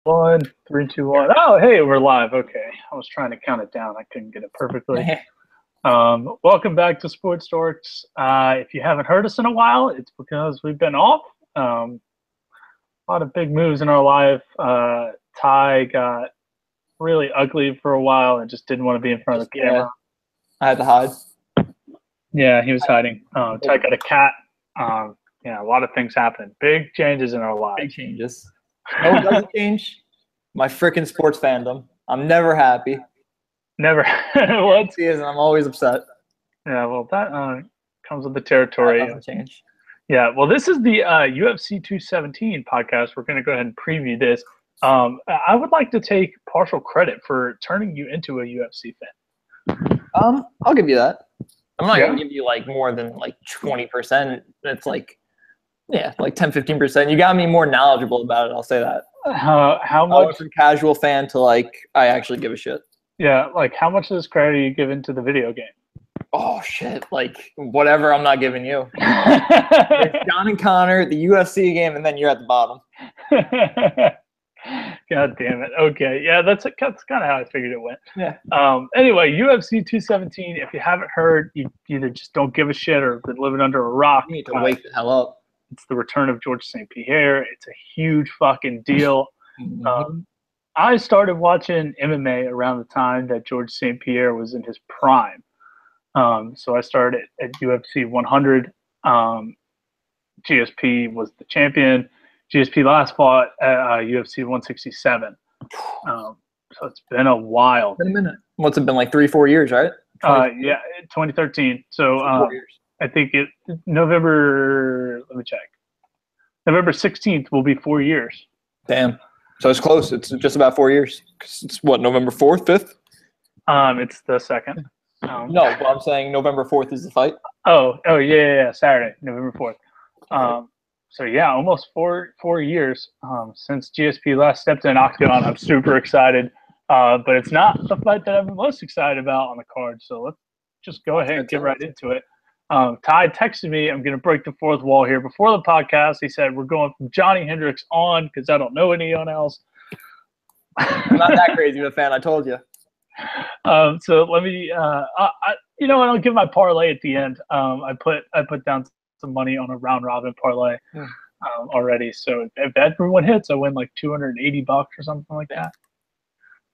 One, three, two, one. Oh, hey, we're live. Okay. I was trying to count it down. I couldn't get it perfectly. Welcome back to Sports Dorks. If you haven't heard us in a while, it's because we've been off. A lot of big moves in our life. Ty got really ugly for a while and just didn't want to be in front of the camera. I had to hide. Yeah, he was hiding. Ty got a cat. A lot of things happened. Big changes in our lives. Big changes. No, it doesn't change. My freaking sports fandom. I'm never happy. Never. What? And I'm always upset. Yeah, well, that comes with the territory. That doesn't change. Yeah, well, this is the UFC 217 podcast. We're going to go ahead and preview this. I would like to take partial credit for turning you into a UFC fan. I'll give you that. I'm not going to give you like more than like 20%. It's like, like 10, 15%. You got me more knowledgeable about it. I'll say that. How much? I went from casual fan to like, I actually give a shit. Yeah, like how much of this credit are you giving to the video game? Oh, shit. Like, whatever I'm not giving you. It's John and Connor, the UFC game, and then you're at the bottom. God damn it. Okay. Yeah, that's kind of how I figured it went. Yeah. Anyway, UFC 217, if you haven't heard, you either just don't give a shit or been living under a rock. You need to wake the hell up. It's the return of George St. Pierre. It's a huge fucking deal. I started watching MMA around the time that George St. Pierre was in his prime. So I started at UFC 100. GSP was the champion. GSP last fought at UFC 167. So it's been a while. Been a minute. What's it been, like 3-4 years, right? Yeah, 2013. So 4 years. I think November 16th will be 4 years. Damn. So it's close. It's just about 4 years. It's what, November 4th, 5th? It's the 2nd. No, but I'm saying November 4th is the fight. Oh, yeah. Saturday, November 4th. So yeah, almost four years since GSP last stepped in Octagon. I'm super excited, but it's not the fight that I'm most excited about on the card. So let's just go ahead and get right into it. Ty texted me. I'm going to break the fourth wall here before the podcast. He said we're going from Johnny Hendricks on because I don't know anyone else. I'm not that crazy of a fan. I told you. So let me. I'll give my parlay at the end. I put down some money on a round robin parlay already. So if everyone hits, I win like $280 or something like that.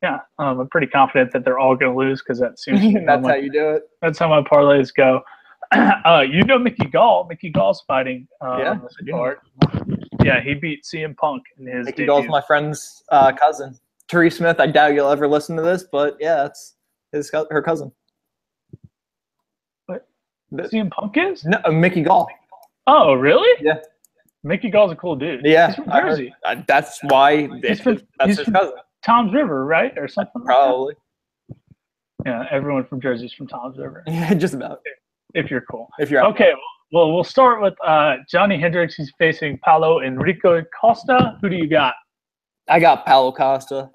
Yeah, I'm pretty confident that they're all going to lose because that seems. That's how you do it. That's how my parlays go. Mickey Gall. Mickey Gall's fighting on this card. Yeah, he beat CM Punk in his Mickey Gall's my friend's cousin. Therese Smith, I doubt you'll ever listen to this, but yeah, it's her cousin. What? CM Punk is? No, Mickey Gall. Oh, really? Yeah. Mickey Gall's a cool dude. Yeah. He's from Jersey. That's why He's his cousin. Tom's River, right? Or something Probably. Like that. Yeah, everyone from Jersey is from Tom's River. Yeah, just about. If you're cool. If you're okay, well, we'll start with Johnny Hendricks. He's facing Paulo Enrique Costa. Who do you got? I got Paulo Costa.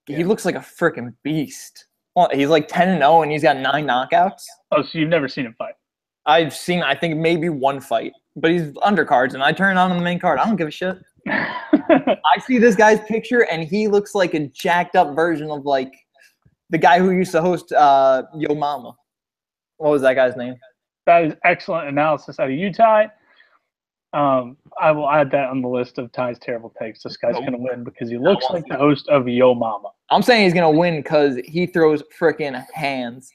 He looks like a freaking beast. Well, he's like 10-0 and he's got 9 knockouts. Oh, so you've never seen him fight? I've seen, I think, maybe one fight, but he's undercards, and I turn on the main card. I don't give a shit. I see this guy's picture, and he looks like a jacked up version of like the guy who used to host Yo Mama. What was that guy's name? That is excellent analysis out of you, Ty. I will add that on the list of Ty's terrible takes. This guy's going to win because he looks like the host of Yo Mama. I'm saying he's going to win because he throws freaking hands.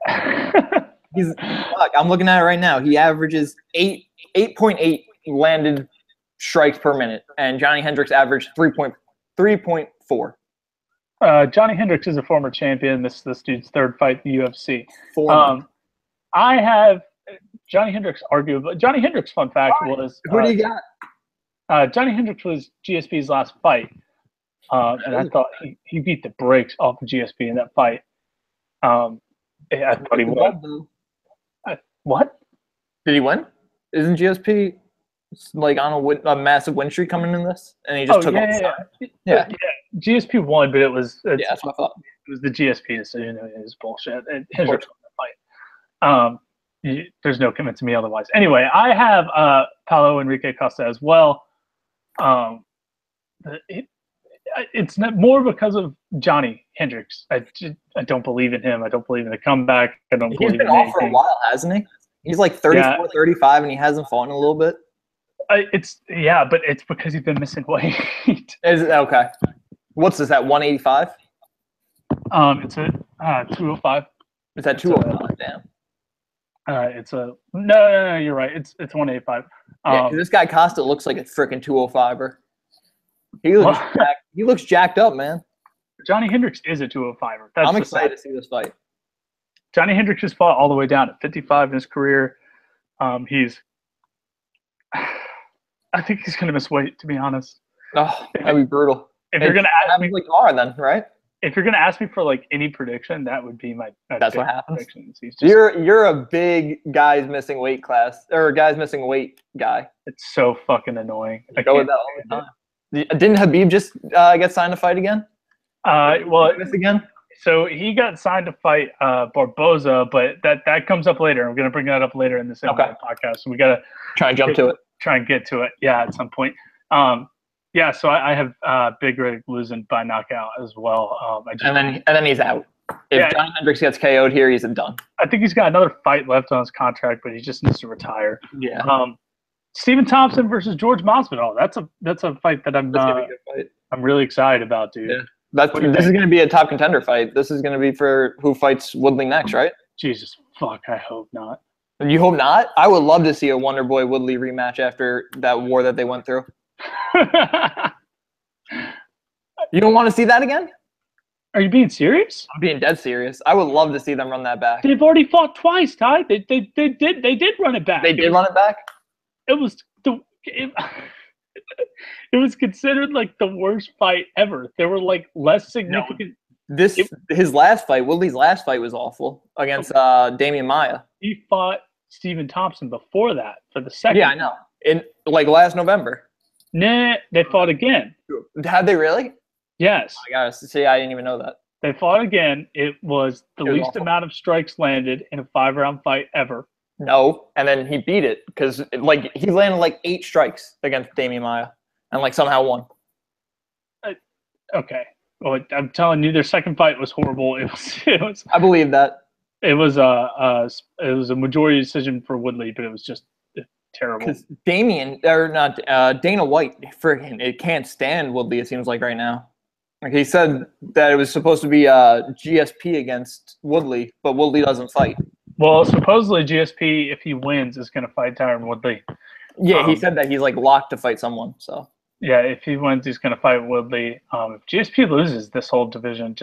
I'm looking at it right now. He averages 8.8 landed strikes per minute, and Johnny Hendricks averaged 3.4. Johnny Hendricks is a former champion. This dude's third fight in the UFC. I have Johnny Hendricks arguably. Johnny Hendricks, fun fact, was who do you got? Johnny Hendricks was GSP's last fight, and I thought he beat the brakes off of GSP in that fight. I thought he won. What? Did he win? Isn't GSP like on a massive win streak coming in this? And he just took off. Yeah. GSP won, but it was that's what I thought. It was the GSP decision. It was bullshit. Hendricks won the fight. There's no convincing me otherwise. Anyway, I have Paulo Enrique Costa as well. it's not more because of Johnny Hendricks. I don't believe in him. I don't believe in the comeback. I don't He's believe been in off for a anything. while, hasn't he? He's like 34, 35, and he hasn't fought in a little bit. But it's because he's been missing weight. Is it okay? What's this at 185? It's a 205. Is that 205? Damn. It's a no. You're right. It's 185. Yeah, this guy Costa looks like a freaking 205er. He looks jacked up, man. Johnny Hendricks is a 205er. I'm excited to see this fight. Johnny Hendricks has fought all the way down at 55 in his career. I think he's going to miss weight, to be honest. Oh, that'd be brutal. If you're going to ask me like tomorrow, then, right? If you're going to ask me for like any prediction, that would be my. That's what happens. You're a big guys missing weight class or guys missing weight guy. It's so fucking annoying. I go with that all the time. Didn't Habib just get signed to fight again? This again. So he got signed to fight Barboza, but that comes up later. I'm going to bring that up later in this podcast. So we got to try and jump to it. Try and get to it. Yeah, at some point. Yeah, so I have Big Rig losing by knockout as well. And then he's out. If Johnny Hendricks gets KO'd here, he's done. I think he's got another fight left on his contract, but he just needs to retire. Yeah. Stephen Thompson versus George Masvidal. That's a fight that I'm really excited about, dude. Yeah. This is going to be a top contender fight. This is going to be for who fights Woodley next, right? Jesus fuck, I hope not. You hope not? I would love to see a Wonder Boy Woodley rematch after that war that they went through. You don't want to see that again? Are you being serious? I'm being dead serious. I would love to see them run that back. They've already fought twice, Ty. They did run it back. They did run it back? It was considered like the worst fight ever. There were like less significant. His last fight, Woodley's last fight was awful against Damian Maia. He fought Stephen Thompson before that for the second. Yeah, I know. In like last November. Nah, they fought again. Had they really? Yes. I gotta see. I didn't even know that. They fought again. It was the least awful. amount of strikes landed in a 5-round fight ever. No, and then he beat it because like he landed like 8 strikes against Damian Maia and like somehow won. Okay. Well, I'm telling you, their second fight was horrible. It was. I believe that. It was a majority decision for Woodley, but it was just terrible. Because Dana White, friggin', it can't stand Woodley. It seems like right now. Like he said that it was supposed to be GSP against Woodley, but Woodley doesn't fight. Well, supposedly GSP, if he wins, is going to fight Tyron Woodley. Yeah, he said that he's like locked to fight someone. So yeah, if he wins, he's going to fight Woodley. If GSP loses, this whole division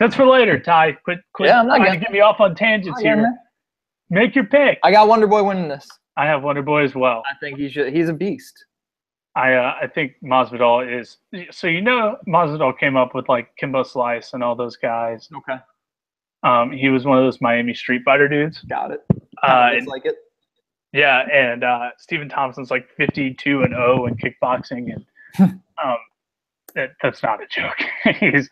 that's for later. Ty, quit. Yeah, I'm not trying to get me off on tangents here. Make your pick. I got Wonder Boy winning this. I have Wonder Boy as well. I think he should. He's a beast. I think Masvidal is. So Masvidal came up with like Kimbo Slice and all those guys. Okay. He was one of those Miami Street Fighter dudes. Got it. Looks like it. Yeah, and Stephen Thompson's like 52-0 in kickboxing, and that's not a joke. he's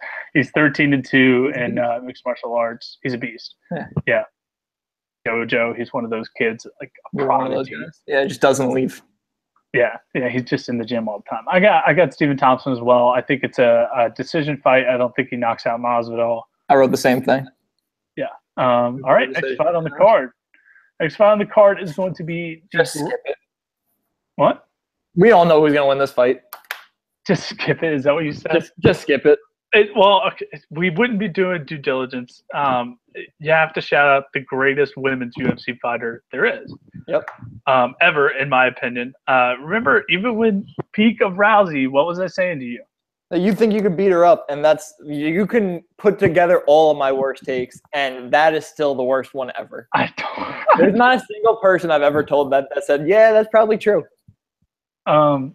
13-2 in mixed martial arts. He's a beast. Yeah. Jojo, he's one of those kids, like a prodigy. Yeah, it just doesn't leave. Yeah, he's just in the gym all the time. I got Stephen Thompson as well. I think it's a decision fight. I don't think he knocks out Masvidal. I wrote the same thing. Yeah. All right, next fight on the card. Next fight on the card is going to be just skip it. What? We all know who's going to win this fight. Just skip it. Is that what you said? Just skip it. Okay, we wouldn't be doing due diligence. You have to shout out the greatest women's UFC fighter there is. Yep. Ever, in my opinion. Remember, even when peak of Rousey, what was I saying to you? You think you could beat her up, and you can put together all of my worst takes, and that is still the worst one ever. I don't. There's not a single person I've ever told that said, yeah, that's probably true. Well,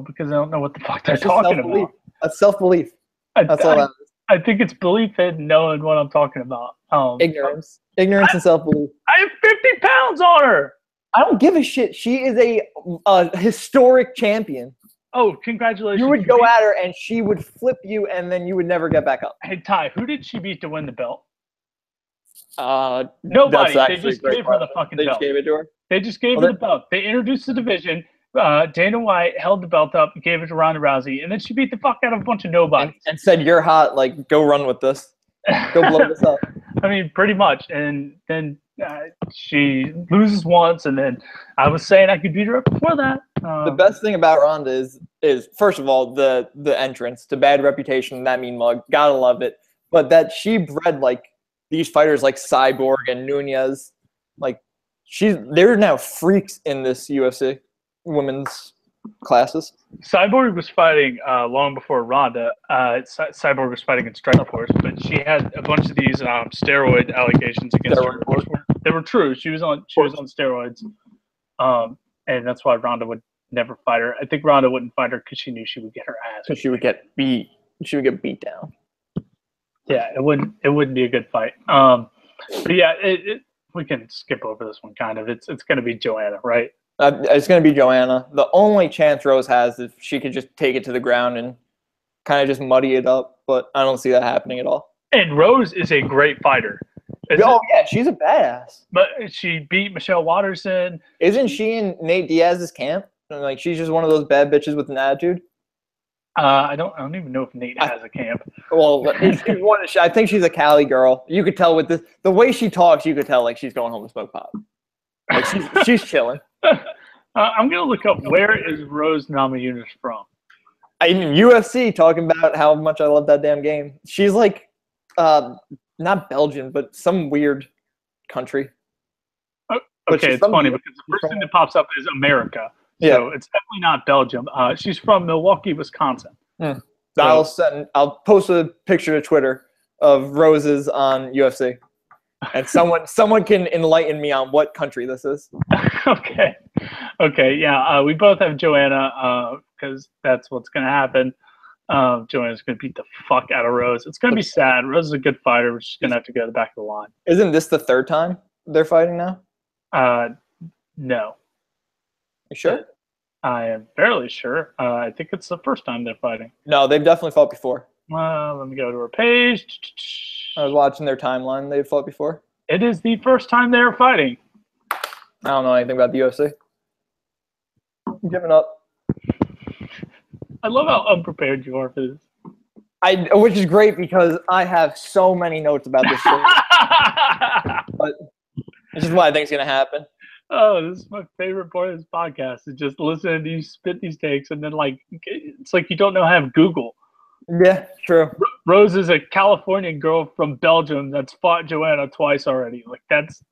because I don't know what the fuck they're talking about. That's self-belief. That's all that is. I think it's belief in knowing what I'm talking about. Ignorance and self-belief. I have 50 pounds on her. I don't give a shit. She is a historic champion. Oh, congratulations. You would go at her and she would flip you and then you would never get back up. Hey, Ty, who did she beat to win the belt? Nobody. They just gave her the fucking belt. They just gave it to her? They just gave her the belt. They introduced the division. Dana White held the belt up, gave it to Ronda Rousey, and then she beat the fuck out of a bunch of nobodies. And said, "You're hot. Like, go run with this. Go blow this up." I mean, pretty much. And then she loses once, and then I was saying I could beat her up before that. The best thing about Ronda is first of all the entrance to Bad Reputation, that mean mug, gotta love it. But that she bred like these fighters like Cyborg and Nunez, like they're now freaks in this UFC women's classes. Cyborg was fighting long before Ronda. Cyborg was fighting in Strikeforce, but she had a bunch of these steroid allegations against her. They were true. She was on steroids, and that's why Ronda would never fight her. I think Ronda wouldn't fight her because she knew she would get her ass. Because she would get beat. She would get beat down. Yeah, it wouldn't be a good fight. But yeah, we can skip over this one kind of. It's going to be Joanna, right? It's going to be Joanna. The only chance Rose has is if she could just take it to the ground and kind of just muddy it up, but I don't see that happening at all. And Rose is a great fighter. Yeah, she's a badass. But she beat Michelle Watterson. Isn't she in Nate Diaz's camp? Like, she's just one of those bad bitches with an attitude. I don't even know if Nate has a camp. Well, I think she's a Cali girl. You could tell with the way she talks. You could tell like she's going home to smoke pot. Like she's chilling. I'm gonna look up where is Rose Namajunas from. In UFC, talking about how much I love that damn game. She's like, not Belgian, but some weird country. Okay, it's funny because the first thing that pops up is America. So it's definitely not Belgium. She's from Milwaukee, Wisconsin. So, I'll post a picture to Twitter of Roses on UFC, and someone can enlighten me on what country this is. Okay, yeah. We both have Joanna because that's what's gonna happen. Joanna's gonna beat the fuck out of Rose. It's gonna be sad. Rose is a good fighter, but she's gonna have to go to the back of the line. Isn't this the third time they're fighting now? No. You sure? I am fairly sure. I think it's the first time they're fighting. No, they've definitely fought before. Let me go to her page. I was watching their timeline. They've fought before. It is the first time they're fighting. I don't know anything about the UFC. I'm giving up. I love how unprepared you are for this. Which is great because I have so many notes about this shit. But this is what I think is going to happen. Oh, this is my favorite part of this podcast is just listening to you spit these takes and then it's like you don't know how to Google. Yeah, true. Rose is a Californian girl from Belgium that's fought Joanna twice already. Like that's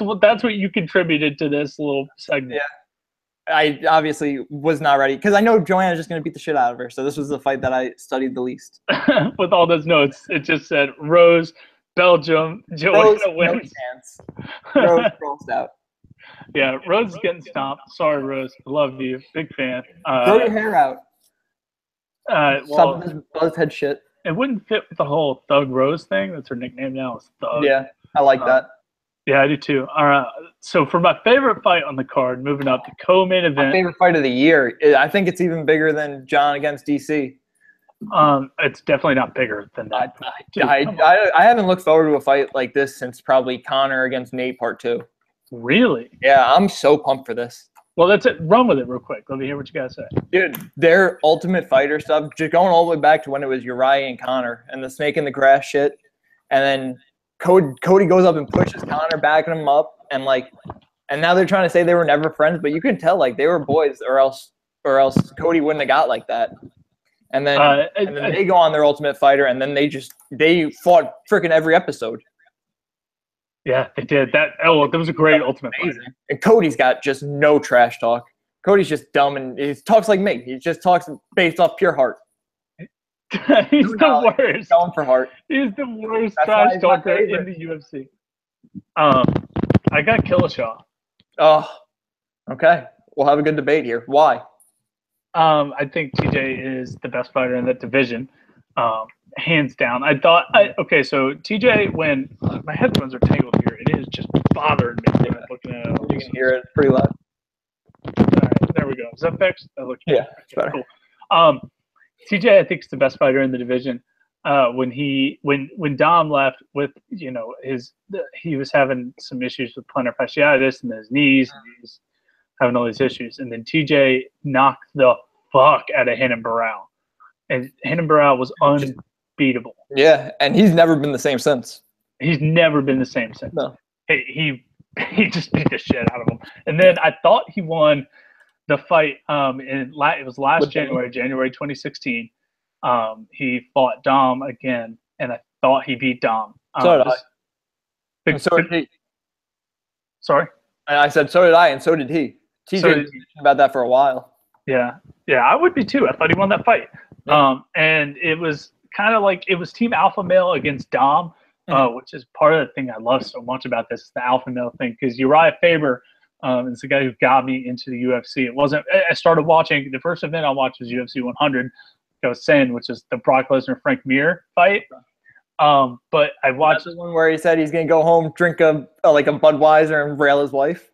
what you contributed to this little segment. Yeah, I obviously was not ready because I know Joanna's just gonna beat the shit out of her. So this was the fight that I studied the least. With all those notes, it just said Rose, Belgium, Joanna wins. Rose crossed out. Yeah, Rose is getting stomped. Sorry, Rose. I love you. Big fan. Grow your hair out. Stop this buzzhead shit. It wouldn't fit with the whole Thug Rose thing. That's her nickname now. Is Thug. Yeah, I like that. Yeah, I do too. All right. So for my favorite fight on the card, moving up to co-main event. My favorite fight of the year. I think it's even bigger than John against DC. It's definitely not bigger than that. I haven't looked forward to a fight like this since probably Connor against Nate Part 2. Really? Yeah, I'm so pumped for this. Well, that's it. Run with it real quick. Let me hear what you guys say. Dude, their Ultimate Fighter stuff, just going all the way back to when it was Uriah and Connor and the snake in the grass shit. And then Cody goes up and pushes Connor, backing him up. And now they're trying to say they were never friends, but you can tell they were boys or else Cody wouldn't have got like that. And then, they go on their Ultimate Fighter and then they fought freaking every episode. Yeah, they did. That was a great Ultimate Fighter. And Cody's got just no trash talk. Cody's just dumb and he talks like me. He just talks based off pure heart. He's the worst. Going for heart. He's the worst trash talker in the UFC. I got Killishaw. Oh, okay. We'll have a good debate here. Why? I think TJ is the best fighter in that division. Hands down. So TJ, when my headphones are tangled here, it is just bothering me when I'm looking at it. You can hear it pretty loud. All right, there we go. Is that fixed? That looks it's better. Cool. TJ, I think, is the best fighter in the division. When Dom left with he was having some issues with plantar fasciitis in his knees. And he's having all these issues. And then TJ knocked the fuck out of Renan Barão. And Renan Barão was unbeatable. Yeah, and he's never been the same since. He's never been the same since. No. He just beat the shit out of him. And then I thought he won the fight. It was last January 2016. He fought Dom again, and I thought he beat Dom. So did I. So did he. Sorry? And I said, so did I, and so did he. TJ was about that for a while. Yeah. Yeah, I would be too. I thought he won that fight. Yeah. And it was kind of like it was Team Alpha Male against Dom, which is part of the thing I love so much about this, the Alpha Male thing, because Uriah Faber is the guy who got me into the UFC. It wasn't – I started watching – the first event I watched was UFC 100, like I was saying, which is the Brock Lesnar-Frank Mir fight. But I watched – That's the one where he said he's going to go home, drink a Budweiser and rail his wife?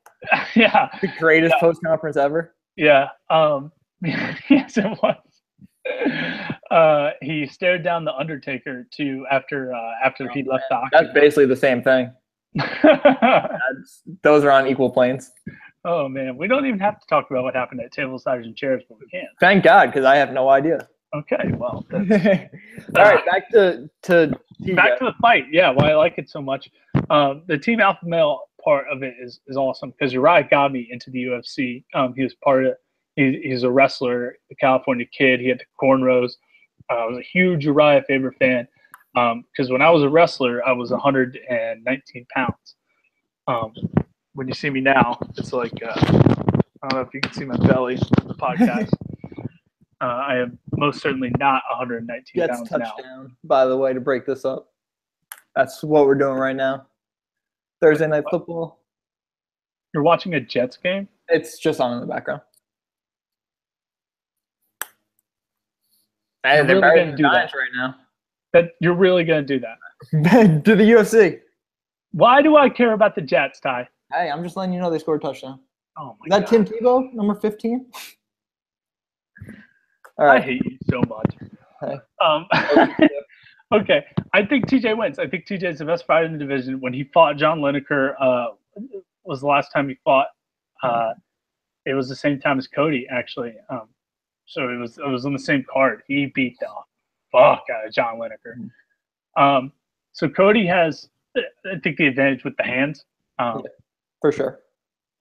Yeah. The greatest post-conference ever? Yeah. Yes, it was. He stared down the Undertaker too after he left the octagon. That's basically the same thing. Those are on equal planes. Oh man, we don't even have to talk about what happened at tables, ladders, and chairs, but we can. Thank God, because I have no idea. Okay, well. All right, back to the fight. Yeah, why I like it so much. The Team Alpha Male part of it is awesome because Uriah got me into the UFC. He was part of it. He's a wrestler, the California kid. He had the cornrows. I was a huge Uriah Faber fan because when I was a wrestler, I was 119 pounds. When you see me now, it's like I don't know if you can see my belly on the podcast. I am most certainly not 119 pounds now. Touchdown, by the way, to break this up. That's what we're doing right now. Thursday Night Football. You're watching a Jets game? It's just on in the background. And they're really going to do that right now. That you're really going to do that? To the UFC. Why do I care about the Jets, Ty? Hey, I'm just letting you know they scored a touchdown. Oh my God. Is that Tim Tebow, number 15? All right. I hate you so much. Hey. Okay. I think TJ wins. I think TJ is the best fighter in the division. When he fought John Lineker, was the last time he fought. It was the same time as Cody, actually. So it was on the same card. He beat the fuck out of John Lineker. So Cody has, I think, the advantage with the hands. For sure.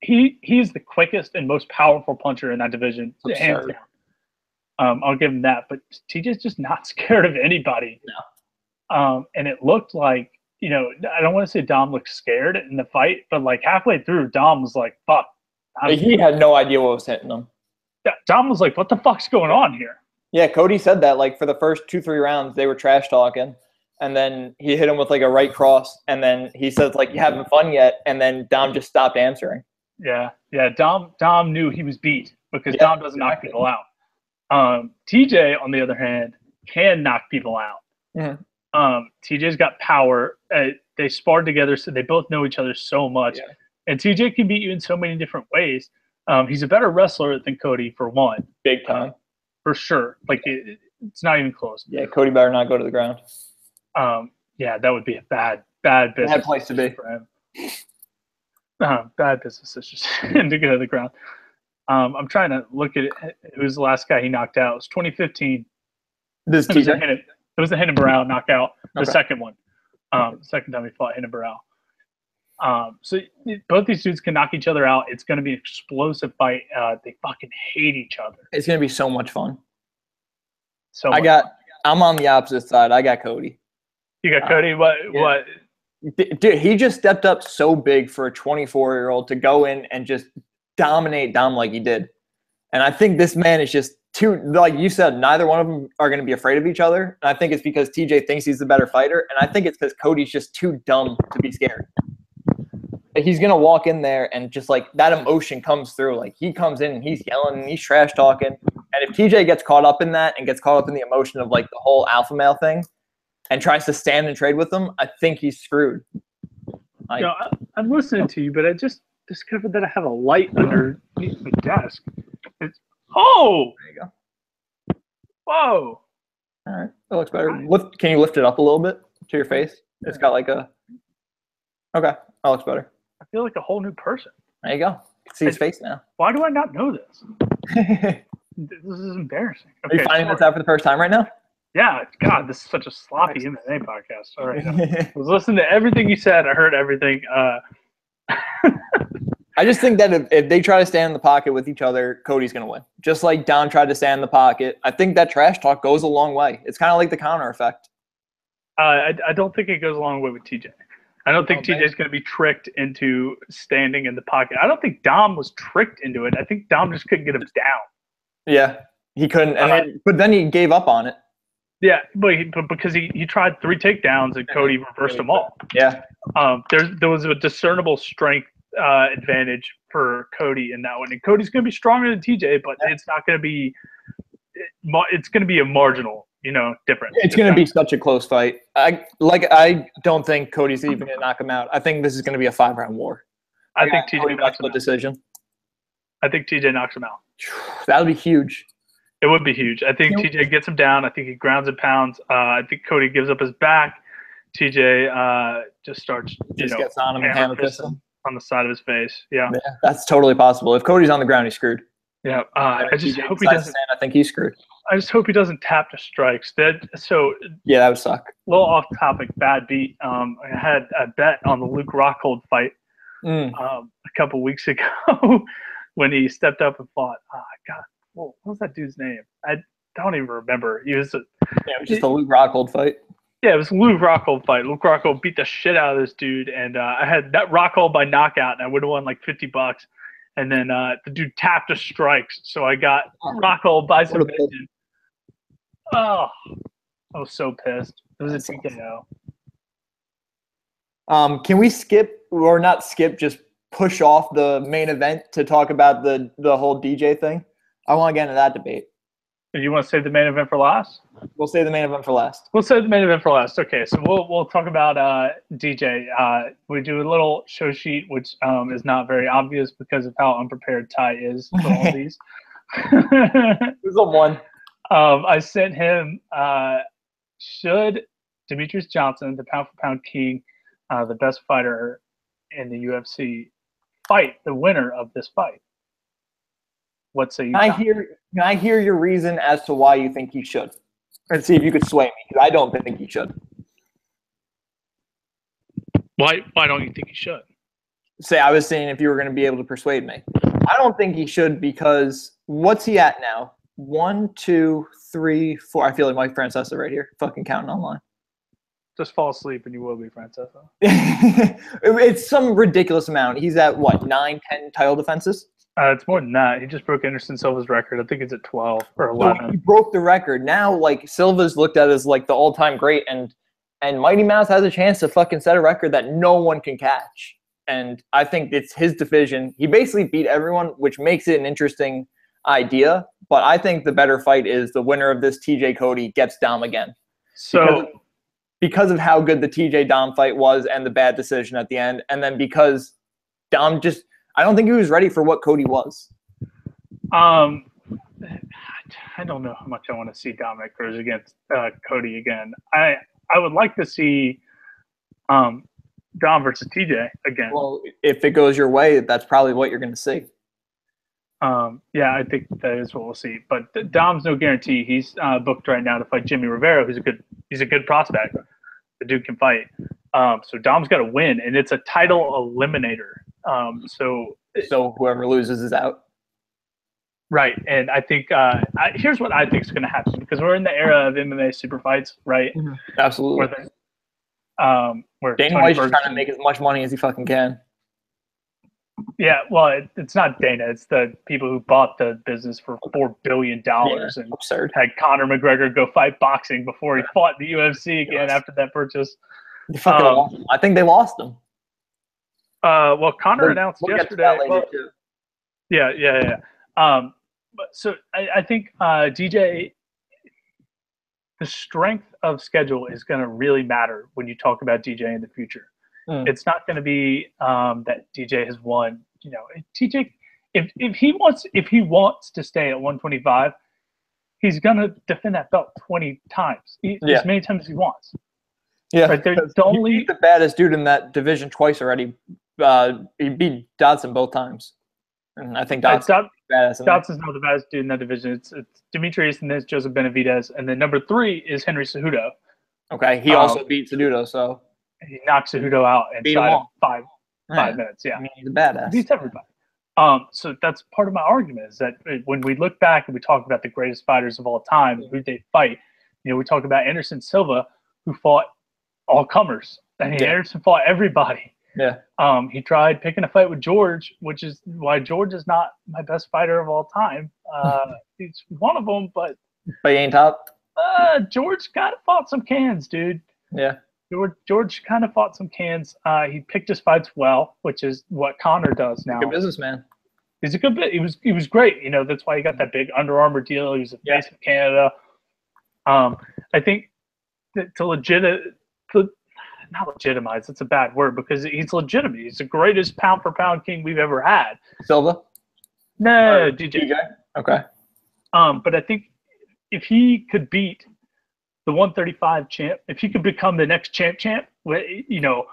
He's the quickest and most powerful puncher in that division. Hands down. I'll give him that. But TJ's just not scared of anybody. No. And it looked like, I don't want to say Dom looked scared in the fight, but like halfway through, Dom was like, fuck. He had no idea what was hitting him. Dom was like, what the fuck's going on here? Yeah, Cody said that, like, for the first 2-3 rounds, they were trash talking. And then he hit him with, like, a right cross. And then he says, like, you having fun yet? And then Dom just stopped answering. Yeah. Dom knew he was beat because Dom doesn't knock people out. TJ, on the other hand, can knock people out. Mm-hmm. TJ's got power. They sparred together, so they both know each other so much. Yeah. And TJ can beat you in so many different ways. He's a better wrestler than Cody, for one. Big time. For sure. Like, it's not even close. Yeah, Cody better not go to the ground. Yeah, that would be a bad business. Bad place to be. For him. Bad business is just him to go to the ground. I'm trying to look at it. Who's the last guy he knocked out? It was 2015. This TJ? It was the Renan Barão knockout. The Okay. second one. Second time he fought Renan Barão. So both these dudes can knock each other out. It's going to be an explosive fight. They fucking hate each other. It's going to be so much fun. So I'm on the opposite side. I got Cody. You got Cody? What? Yeah. What? Dude, he just stepped up so big for a 24-year-old to go in and just dominate Dom like he did. And I think this man is just too, like you said, neither one of them are going to be afraid of each other. And I think it's because TJ thinks he's the better fighter. And I think it's because Cody's just too dumb to be scared. He's going to walk in there and just like that emotion comes through. Like he comes in and he's yelling and he's trash talking. And if TJ gets caught up in that and gets caught up in the emotion of like the whole alpha male thing and tries to stand and trade with them, I think he's screwed. Like, I'm listening to you, but I just discovered that I have a light underneath my desk. There you go. Whoa. All right. That looks better. Can you lift it up a little bit to your face? It's got like a – okay. That looks better. I feel like a whole new person. There you go. can see his face now. Why do I not know this? This is embarrassing. Okay, are you finding this out for the first time right now? Yeah, God, this is such a sloppy MMA podcast. All right, I was listening to everything you said. I heard everything. I just think that if they try to stand in the pocket with each other, Cody's going to win. Just like Dom tried to stand in the pocket. I think that trash talk goes a long way. It's kind of like the counter effect. I don't think it goes a long way with TJ. I don't think TJ's going to be tricked into standing in the pocket. I don't think Dom was tricked into it. I think Dom just couldn't get him down. Yeah, he couldn't. But then he gave up on it. Yeah, but because he tried 3 takedowns and Cody reversed them all. Yeah. There was a discernible strength advantage for Cody in that one. And Cody's going to be stronger than TJ, but it's not going to be – it's going to be a marginal, difference. It's going to be such a close fight. I don't think Cody's even going to knock him out. I think this is going to be a 5-round war. I think TJ knocks him out. Decision. I think TJ knocks him out. That would be huge. It would be huge. I think TJ gets him down. I think he grounds and pounds. I think Cody gives up his back. TJ just starts, gets on him and hammer fists him on the side of his face. Yeah, that's totally possible. If Cody's on the ground, he's screwed. Yeah, I just hope he doesn't. I think he's screwed. I just hope he doesn't tap to strikes. That would suck. A little off topic, bad beat. I had a bet on the Luke Rockhold fight a couple weeks ago when he stepped up and fought. God. What was that dude's name? I don't even remember. It was just a Luke Rockhold fight. Yeah, it was a Luke Rockhold fight. Luke Rockhold beat the shit out of this dude, and I had that Rockhold by knockout, and I would have won like $50. And then the dude tapped to strikes, so I got Rockhold by submission. Oh, I was so pissed. It was a TKO. Can we skip or not skip? Just push off the main event to talk about the whole DJ thing. I want to get into that debate. Do you want to save the main event for last? We'll save the main event for last. We'll save the main event for last. Okay, so we'll talk about DJ. We do a little show sheet, which is not very obvious because of how unprepared Ty is for all these. Who's the one? I sent him, should Demetrius Johnson, the pound-for-pound king, the best fighter in the UFC, fight the winner of this fight? What say you? Can I hear your reason as to why you think he should? And see if you could sway me, because I don't think he should. Why don't you think he should? I was saying if you were going to be able to persuade me. I don't think he should because what's he at now? 1, 2, 3, 4. I feel like Mike Francesa right here, fucking counting online. Just fall asleep and you will be Francesa. It's some ridiculous amount. He's at what, 9, 10 title defenses? It's more than that. He just broke Anderson Silva's record. I think it's at 12 or 11. So he broke the record. Now, like, Silva's looked at as like the all-time great, and Mighty Mouse has a chance to fucking set a record that no one can catch. And I think it's his division. He basically beat everyone, which makes it an interesting idea. But I think the better fight is the winner of this TJ Cody gets Dom again. So because of how good the TJ Dom fight was and the bad decision at the end, and then because Dom just – I don't think he was ready for what Cody was. I don't know how much I want to see Dominic Cruz against Cody again. I would like to see Dom versus TJ again. Well, if it goes your way, that's probably what you're going to see. Yeah, I think that is what we'll see. But Dom's no guarantee. He's booked right now to fight Jimmy Rivera, who's a good prospect. The dude can fight. So Dom's got to win, and it's a title eliminator. So whoever loses is out. Right, and I think here's what I think is going to happen because we're in the era of MMA super fights, right? Mm-hmm. Absolutely. Where Dana White's trying to make as much money as he fucking can. Yeah, well, it's not Dana; it's the people who bought the business for $4 billion and absurd. Had Conor McGregor go fight boxing before he fought the UFC again after that purchase. They fucking lost him. I think they lost him. Well, Conor announced yesterday. Yeah. So I think DJ, the strength of schedule is going to really matter when you talk about DJ in the future. It's not going to be that DJ has won. TJ, if he wants to stay at 125, he's going to defend that belt 20 times, as many times as he wants. Yeah, right? He beat the baddest dude in that division twice already. He beat Dodson both times. And I think Dots Dots badass. is not the best dude in that division. It's Demetrius, and then it's Joseph Benavidez, and then number 3 is Henry Cejudo. Okay, he also beat Cejudo, so he knocked Cejudo out inside of five minutes. Yeah, I mean, he's a badass. He beats everybody. So that's part of my argument is that when we look back and we talk about the greatest fighters of all time, who they fight, we talk about Anderson Silva, who fought all comers. I mean, Anderson fought everybody. Yeah. He tried picking a fight with George, which is why George is not my best fighter of all time. He's one of them, but he ain't top. George kind of fought some cans, dude. Yeah. George kind of fought some cans. He picked his fights well, which is what Conor does now. Good businessman. He's a good bit. He was great. That's why he got that big Under Armour deal. He was a face of Canada. I think not legitimize. It's a bad word because he's legitimate. He's the greatest pound for pound king we've ever had. Silva? No, DJ. Okay. But I think if he could beat the 135 champ, if he could become the next champ, champ. DJ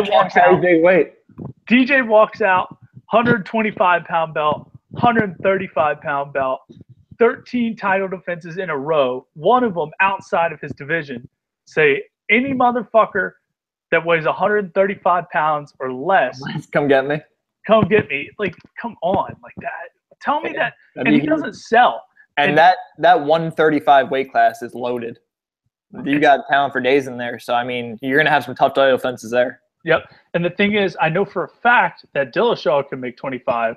walks out. Wait. DJ walks out, 125-pound belt, 135-pound belt, 13 title defenses in a row, one of them outside of his division. Say any motherfucker that weighs 135 pounds or less, come get me. Come get me. Like, come on, like that. Tell me that. And he doesn't sell. And that 135 weight class is loaded. You got talent for days in there. So, I mean, you're going to have some tough title defenses there. Yep. And the thing is, I know for a fact that Dillashaw can make 25.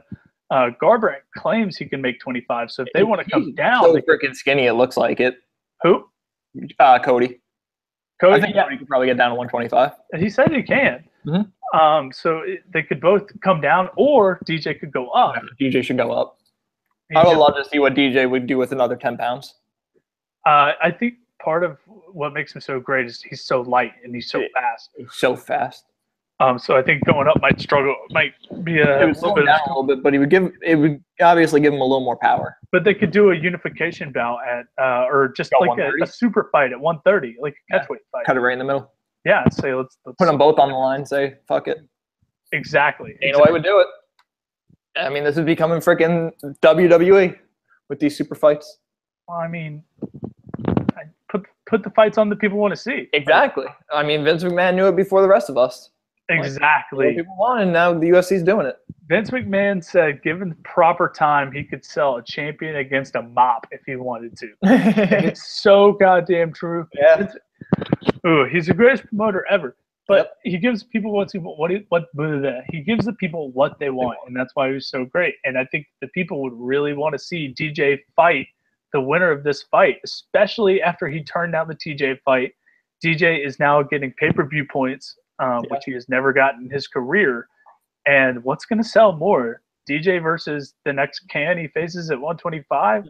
Garbrandt claims he can make 25. So if they want to come down. So freaking skinny, it looks like it. Who? Cody. I think yeah. Cody could probably get down to 125. He said he can. Mm-hmm. So they could both come down, or DJ could go up. DJ should go up. I would love to see what DJ would do with another 10 pounds. I think part of what makes him so great is he's so light and he's so fast. He's so fast. So I think going up might be a little bit, but it would obviously give him a little more power. But they could do a unification bout at or just like a super fight at 130, like a catchweight fight. Cut it right in the middle. Yeah, say let's put them both on the line. Say fuck it. Exactly. Ain't no way would do it. I mean, this is becoming freaking WWE with these super fights. Well, I mean, put the fights on that people want to see. Exactly. I mean, Vince McMahon knew it before the rest of us. Exactly. People want, and now the UFC's doing it. Vince McMahon said, given the proper time, he could sell a champion against a mop if he wanted to. And it's so goddamn true. Yeah. He's the greatest promoter ever. But he gives people he gives the people what they want, and that's why he was so great. And I think the people would really want to see DJ fight the winner of this fight, especially after he turned down the TJ fight. DJ is now getting pay-per-view points, which he has never gotten in his career. And what's going to sell more, DJ versus the next can he faces at 125,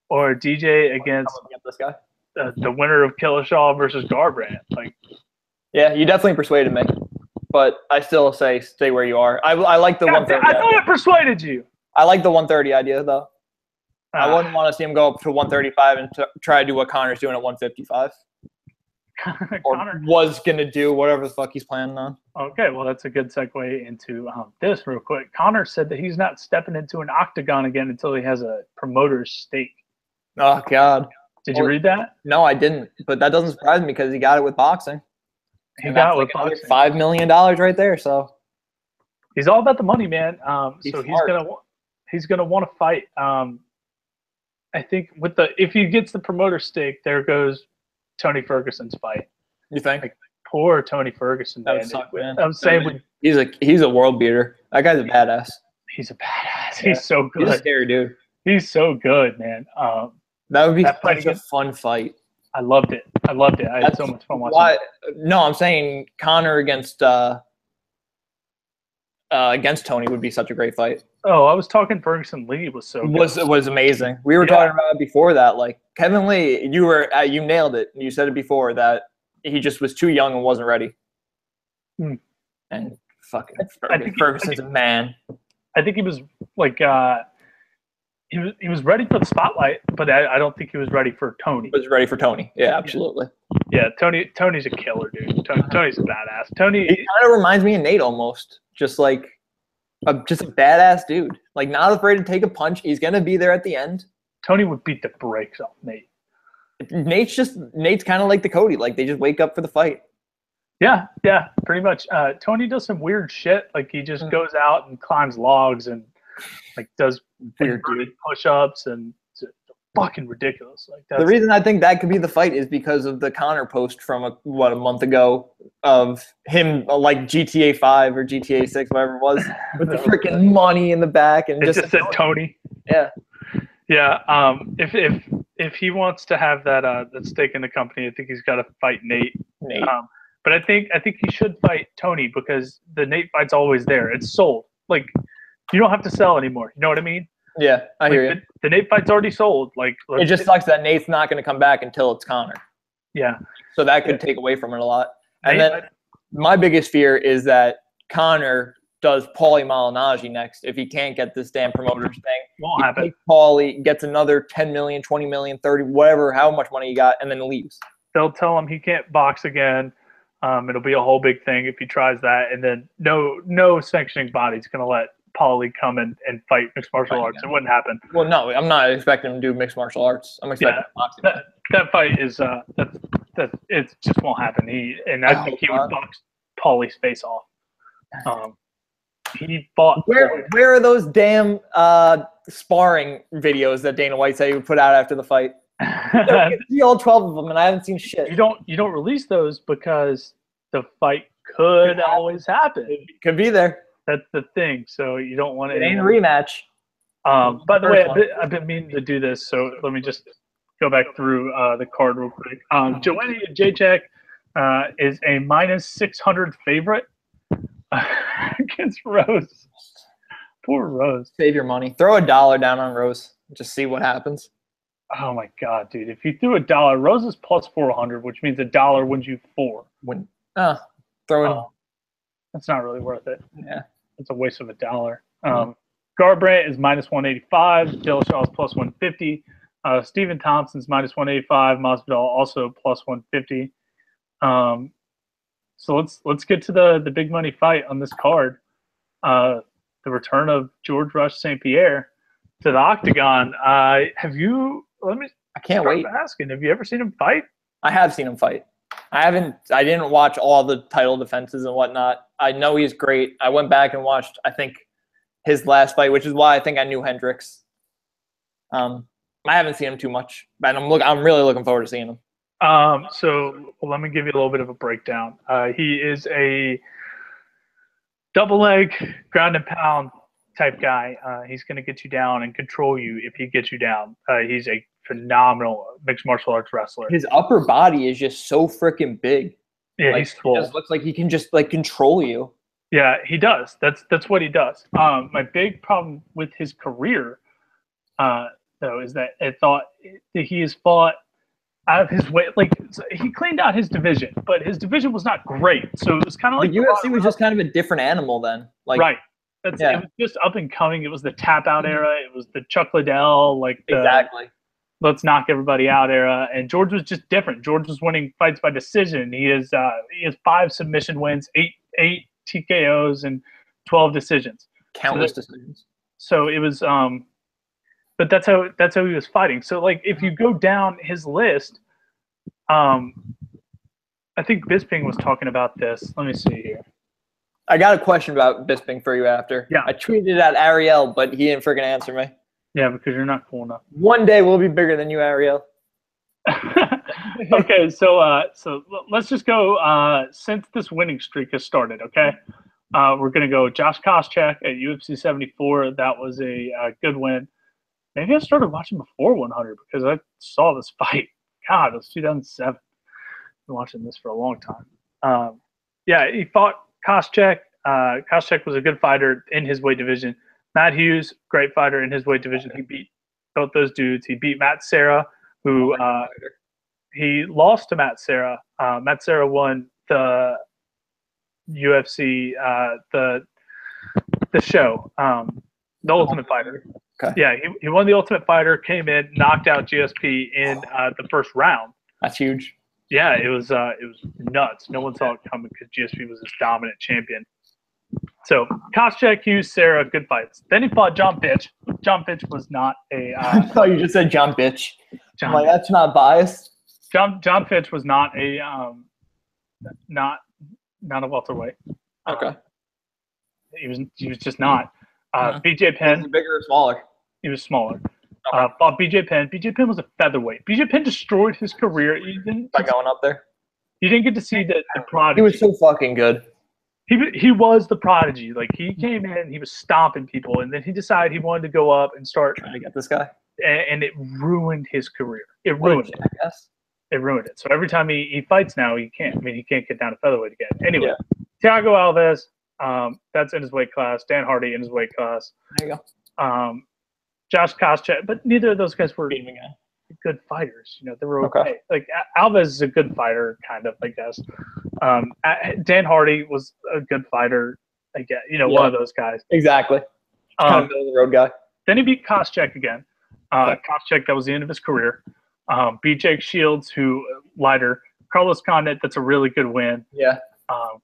or DJ against this guy, the winner of Dillashaw versus Garbrandt? Like. Yeah, you definitely persuaded me, but I still say stay where you are. I like the 130. I thought it persuaded you. I like the 130 idea though. I wouldn't want to see him go up to 135 and try to do what Conor's doing at 155. Or was gonna do whatever the fuck he's planning on. Okay, well that's a good segue into this real quick. Conor said that he's not stepping into an octagon again until he has a promoter's stake. Oh God! Did you read that? No, I didn't. But that doesn't surprise me because he got it with boxing. He got it with boxing. $5 million right there. So he's all about the money, man. So he's gonna want to fight. I think if he gets the promoter stake, there goes Tony Ferguson's fight. You think? Like, poor Tony Ferguson, man. I'm saying he's a world beater. That guy's a badass. He's a badass. He's so good. He's a scary dude. He's so good, man. That would be such a fun fight. I loved it. I had so much fun watching it. No, I'm saying Conor against Tony would be such a great fight. Oh, I was talking Ferguson Lee was so good. It was amazing. We were talking about it before that. Like Kevin Lee, you nailed it. You said it before that he just was too young and wasn't ready. And fucking Ferguson's a man. I think he was like he was ready for the spotlight, but I don't think he was ready for Tony. He was ready for Tony. Yeah, absolutely. Yeah, Tony's a killer, dude. Tony's a badass. Tony. He kind of reminds me of Nate almost. Just like just a badass dude. Like, not afraid to take a punch. He's gonna be there at the end. Tony would beat the brakes off Nate. Nate's kind of like the Cody. Like, they just wake up for the fight. Yeah, pretty much. Tony does some weird shit. Like, he just goes out and climbs logs and like does weird push-ups, and it's fucking ridiculous. Like, the reason I think that could be the fight is because of the Conor post from a month ago of him like GTA 5 or GTA 6, whatever it was, with the freaking money in the back, and it just said Tony. Yeah. If he wants to have that stake in the company, I think he's got to fight Nate. But I think he should fight Tony, because the Nate fight's always there. It's sold. Like, you don't have to sell anymore. You know what I mean? Yeah, I hear you. The Nate fight's already sold. Like, it just sucks that Nate's not going to come back until it's Conor. Yeah. So that could take away from it a lot. And then my biggest fear is that Conor does Paulie Malignaggi next if he can't get this damn promoters thing. Won't happen. Paulie gets another 10 million, 20 million, 30, whatever, how much money he got, and then leaves. They'll tell him he can't box again. It'll be a whole big thing if he tries that, and then no sanctioning body's going to let Paulie come and fight mixed martial arts. It wouldn't happen. Well, no, I'm not expecting him to do mixed martial arts. I'm expecting boxing. That fight is that it just won't happen. I think he would box Paulie's face off. He fought. Where are those damn sparring videos that Dana White said he would put out after the fight? I see all 12 of them, and I haven't seen shit. You don't release those because the fight could always happen. It could be there. That's the thing. So you don't want it. Ain't a rematch. By the way, I've been meaning to do this, so let me just go back through the card real quick. Joanna Jefejksfdnsdfbjk is a -600 favorite against Rose. Poor Rose. Save your money. Throw $1 down on Rose. Just see what happens. Oh my god, dude! If you threw $1, Rose is +400, which means $1 wins you 4. Throw in. That's not really worth it. Yeah, it's a waste of $1. Garbrandt is -185. Dillashaw is +150. Stephen Thompson's -185. Masvidal also +150. So let's get to the big money fight on this card. The return of George Rush St. Pierre to the octagon. I can't wait. Asking, have you ever seen him fight? I have seen him fight. I didn't watch all the title defenses and whatnot. I know he's great. I went back and watched, I think, his last fight, which is why I think I knew Hendricks. I haven't seen him too much, but I'm really looking forward to seeing him. So let me give you a little bit of a breakdown. He is a double leg ground and pound type guy. He's going to get you down and control you if he gets you down. He's a phenomenal mixed martial arts wrestler. His upper body is just so freaking big. Yeah, he's full. He just looks like he can just like control you. Yeah, he does. That's what he does. My big problem with his career, though, is that I thought that he has fought out of his way. Like, he cleaned out his division, but his division was not great. So it was kind of like UFC was just kind of a different animal then. Like, right. It was just up and coming. It was the tap out era. It was the Chuck Liddell, exactly. Let's knock everybody out era. And George was just different. George was winning fights by decision. He has 5 submission wins, 8 TKOs, and 12 decisions. Countless decisions. So it was but that's how he was fighting. So like if you go down his list, I think Bisping was talking about this. Let me see here. I got a question about Bisping for you after. Yeah. I tweeted at Ariel, but he didn't freaking answer me. Yeah, because you're not cool enough. One day we'll be bigger than you, Ariel. Okay, so let's just go since this winning streak has started, okay? We're going to go Josh Koscheck at UFC 74. That was a good win. Maybe I started watching before 100 because I saw this fight. God, it was 2007. I've been watching this for a long time. Yeah, he fought Koscheck. Koscheck was a good fighter in his weight division. Matt Hughes, great fighter in his weight division. He beat both those dudes. He beat Matt Serra, who he lost to Matt Serra. Matt Serra won the UFC, the show, the Ultimate Fighter. Okay. Yeah, he won the Ultimate Fighter, came in, knocked out GSP in the first round. That's huge. Yeah, it was nuts. No one saw it coming because GSP was this dominant champion. So Koscheck, Hughes, Sarah, good fights. Then he fought John Fitch. John Fitch was not a. I thought you just said John Bitch. John, I'm like, that's not biased. John Fitch was not a not a welterweight. Okay. He was just not. BJ Was Penn. he bigger or smaller? He was smaller. Fought BJ Penn. BJ Penn was a featherweight. BJ Penn destroyed his career. By going up there? You didn't get to see the prodigy. He was so fucking good. He was the prodigy. Like, he came in, he was stomping people, and then he decided he wanted to go up and start Trying to get this guy. And it ruined his career. It ruined it. I guess. It ruined it. So every time he fights now, he can't. I mean, he can't get down to featherweight again. Anyway, Thiago Alves, that's in his weight class. Dan Hardy in his weight class. There you go. Josh Koscheck, but neither of those guys were good fighters. They were okay. Like, Alves is a good fighter, kind of, I guess. Dan Hardy was a good fighter, I guess. One of those guys. Exactly. Kind of middle of the road guy. Then he beat Koscheck again. Koscheck, that was the end of his career. Beat Jake Shields, who lighter. Carlos Condit, that's a really good win. Yeah.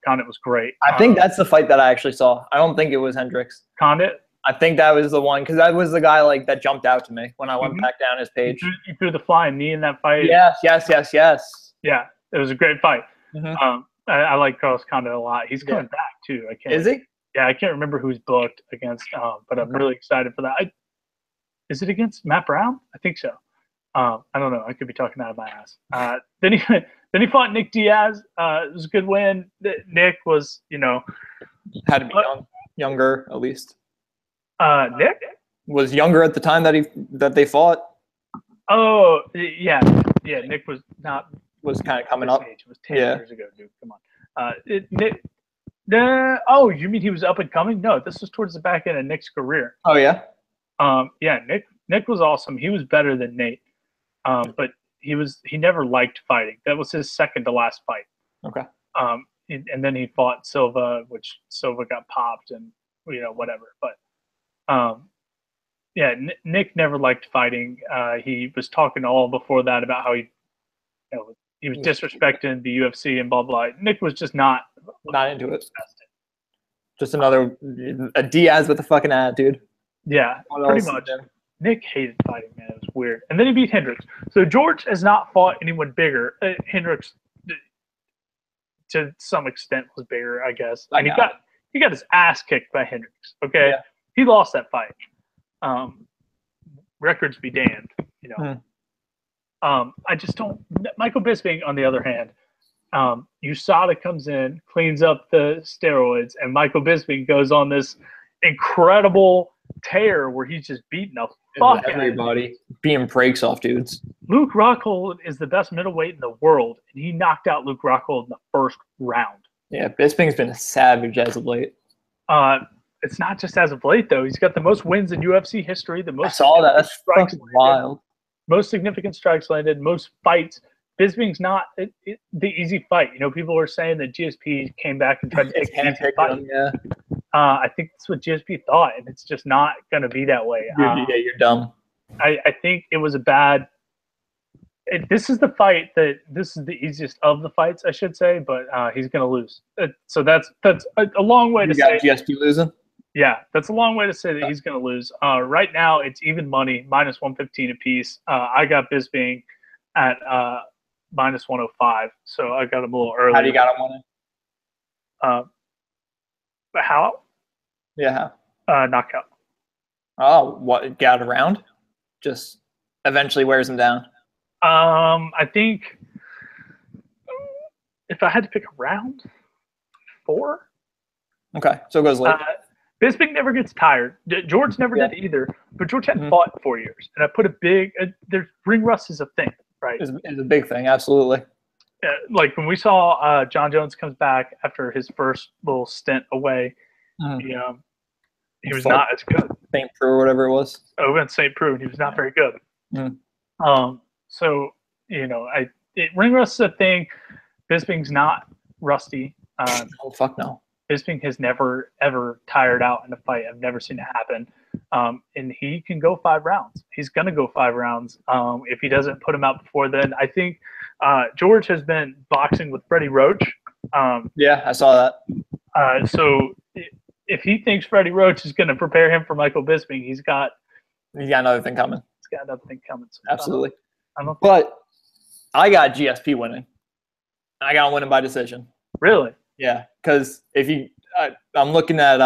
Condit was great. I think that's the fight that I actually saw. I don't think it was Hendricks. Condit? I think that was the one, because that was the guy that jumped out to me when I went back down his page. He threw the flying knee in that fight. Yes. Yeah, it was a great fight. Mm-hmm. I like Carlos Condit a lot. He's coming back too. Is he? Yeah, I can't remember who's booked against, but I'm really excited for that. Is it against Matt Brown? I think so. I don't know. I could be talking out of my ass. Then he fought Nick Diaz. It was a good win. Nick was, had to be younger at least. Nick was younger at the time that they fought. Oh yeah. Nick was kind of coming up. Age. It was 10 years ago, dude. Come on. Nick. Oh, you mean he was up and coming? No, this was towards the back end of Nick's career. Oh yeah. Yeah. Nick was awesome. He was better than Nate. But he never liked fighting. That was his second to last fight. Okay. And then he fought Silva, which Silva got popped and whatever. But Nick never liked fighting. He was talking all before that about how he was disrespecting the UFC and blah blah. Nick was just not into it. Just a Diaz with a fucking attitude. Yeah, pretty much. Nick hated fighting, man. It was weird. And then he beat Hendricks. So George has not fought anyone bigger. Hendricks, to some extent, was bigger, I guess. And he got his ass kicked by Hendricks. Okay, he lost that fight. Records be damned, I just don't. Michael Bisping, on the other hand, USADA comes in, cleans up the steroids, and Michael Bisping goes on this incredible tear where he's just beating the fuck out of everybody, being breaks off dudes. Luke Rockhold is the best middleweight in the world, and he knocked out Luke Rockhold in the first round. Yeah, Bisping's been a savage as of late. It's not just as of late, though. He's got the most wins in UFC history. I saw that. That's fucking wild. Most significant strikes landed, most fights. Bisping's not the easy fight. People are saying that GSP came back and tried to take an easy fight. Yeah. I think that's what GSP thought, and it's just not going to be that way. You're dumb. I think it was a bad. This is the fight this is the easiest of the fights, I should say, but he's going to lose. So that's a long way to say. You got GSP losing? Yeah, that's a long way to say that he's going to lose. Right now, it's even money, minus 115 apiece. I got Bisping at minus 105, so I got him a little early. How do you got him winning? How? Yeah. Knockout. Oh, what? Got around? Just eventually wears him down. I think if I had to pick a round, 4. Okay, so it goes late. Bisping never gets tired. George never did either, but George hadn't fought in 4 years. And I put there's ring rust is a thing, right? It's a big thing, absolutely. Like when we saw John Jones comes back after his first little stint away, he was not as good. St. Preux or whatever it was. Oh, we went St. Preux, and he was not very good. So, ring rust is a thing. Bisping's not rusty. Oh, fuck no. Bisping has never, ever tired out in a fight. I've never seen it happen. And he can go 5 rounds. He's going to go 5 rounds if he doesn't put him out before then. I think George has been boxing with Freddie Roach. Yeah, I saw that. So if he thinks Freddie Roach is going to prepare him for Michael Bisping, he's got another thing coming. He's got another thing coming. So Absolutely. I don't but I got GSP winning. I got him winning by decision. Really? Yeah, because I'm looking at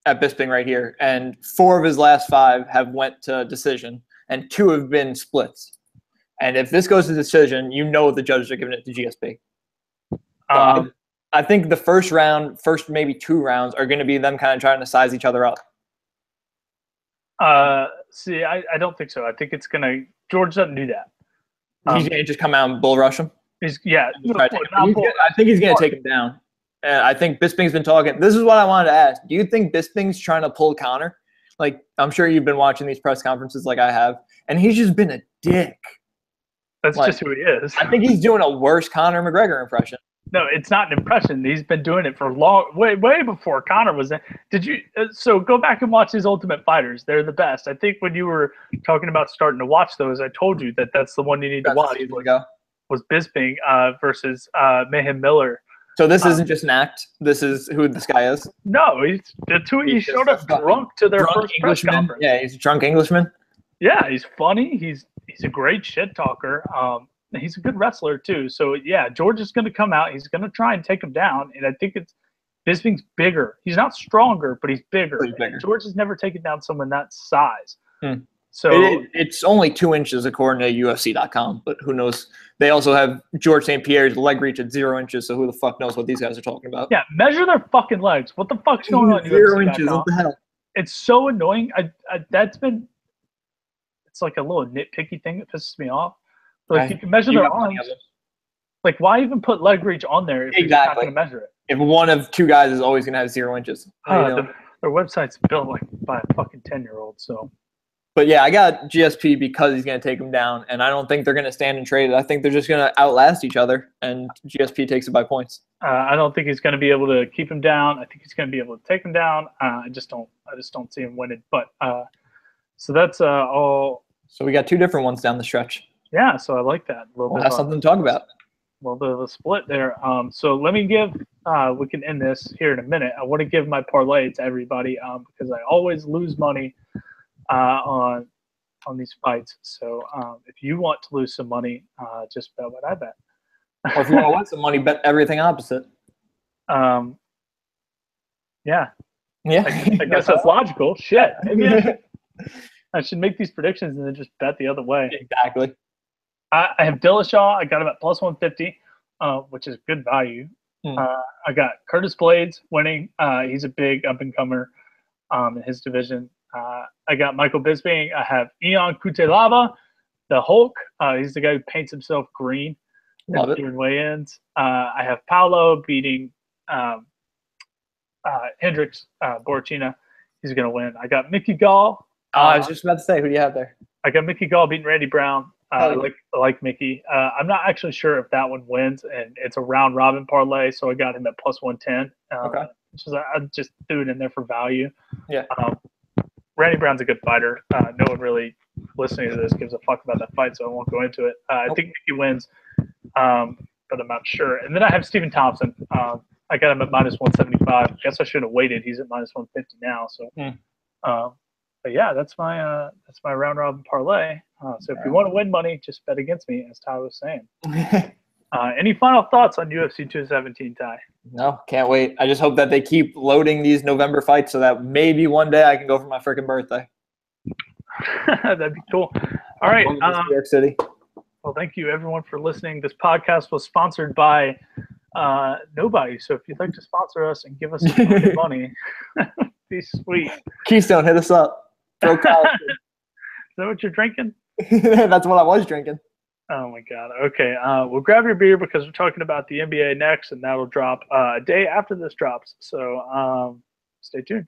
Bisping right here, and 4 of his last 5 have went to decision, and 2 have been splits. And if this goes to decision, the judges are giving it to GSP. So I think the first maybe 2 rounds are going to be them kind of trying to size each other up. See, I don't think so. I think it's going to – George doesn't do that. He's going to just come out and bull rush him? I think he's going to take him down. And I think Bisping's been talking. This is what I wanted to ask. Do you think Bisping's trying to pull Conor? Like, I'm sure you've been watching these press conferences like I have, and he's just been a dick. That's just who he is. I think he's doing a worse Conor McGregor impression. No, it's not an impression. He's been doing it for way before Conor was in. Did you? So go back and watch his Ultimate Fighters. They're the best. I think when you were talking about starting to watch those, I told you that's the one you need to watch. Was Bisping versus Mayhem Miller. So this isn't just an act. This is who this guy is. No, he showed up drunk to their first press conference. Yeah, he's a drunk Englishman. Yeah, he's funny. He's a great shit talker. He's a good wrestler too. So yeah, George is going to come out. He's going to try and take him down. And I think Bisping's bigger. He's not stronger, but he's bigger. George has never taken down someone that size. So it's only 2 inches according to UFC.com, but who knows? They also have George St. Pierre's leg reach at 0 inches, so who the fuck knows what these guys are talking about? Yeah, measure their fucking legs. What the fuck's going on? 0 inches. What the hell? It's so annoying. It's like a little nitpicky thing that pisses me off. Like you can measure their arms. Like why even put leg reach on there if you're not going to measure it? If one of 2 guys is always going to have 0 inches. Their website's built like by a fucking 10-year-old. So. But yeah, I got GSP because he's going to take him down, and I don't think they're going to stand and trade it. I think they're just going to outlast each other, and GSP takes it by points. I don't think he's going to be able to keep him down. I think he's going to be able to take him down. I just don't see him winning. But so that's all. So we got 2 different ones down the stretch. Yeah, so I like that. We'll have something to talk about. A little bit of a split there. So let me give. We can end this here in a minute. I want to give my parlay to everybody because I always lose money. On these fights. So if you want to lose some money, just bet what I bet. Or if you want to win some money, bet everything opposite. Yeah. I guess that's logical. Shit. Maybe I should make these predictions and then just bet the other way. Exactly. I have Dillashaw. I got him at plus 150, which is good value. I got Curtis Blades winning. He's a big up-and-comer in his division. I got Michael Bisping. I have Ion Cutelaba, the Hulk. He's the guy who paints himself green during weigh-ins. I have Paolo beating Hendricks Borchina. He's going to win. I got Mickey Gall. I was just about to say, who do you have there? I got Mickey Gall beating Randy Brown. I like Mickey. I'm not actually sure if that one wins, and it's a round-robin parlay, so I got him at plus 110. Okay. I just threw it in there for value. Yeah. Randy Brown's a good fighter. No one really listening to this gives a fuck about that fight, so I won't go into it. I think Mickey wins, but I'm not sure. And then I have Stephen Thompson. I got him at minus 175. I guess I should have waited. He's at minus 150 now. So, but yeah, that's my round robin parlay. So if you want to win money, just bet against me, as Ty was saying. Any final thoughts on UFC 217, Ty? No, can't wait. I just hope that they keep loading these November fights so that maybe one day I can go for my freaking birthday. That'd be cool. All right. New York City. Well, thank you, everyone, for listening. This podcast was sponsored by nobody. So if you'd like to sponsor us and give us some money, be sweet. Keystone, hit us up. Is that what you're drinking? That's what I was drinking. Oh, my God. Okay. We'll grab your beer because we're talking about the NBA next, and that'll drop a day after this drops. So stay tuned.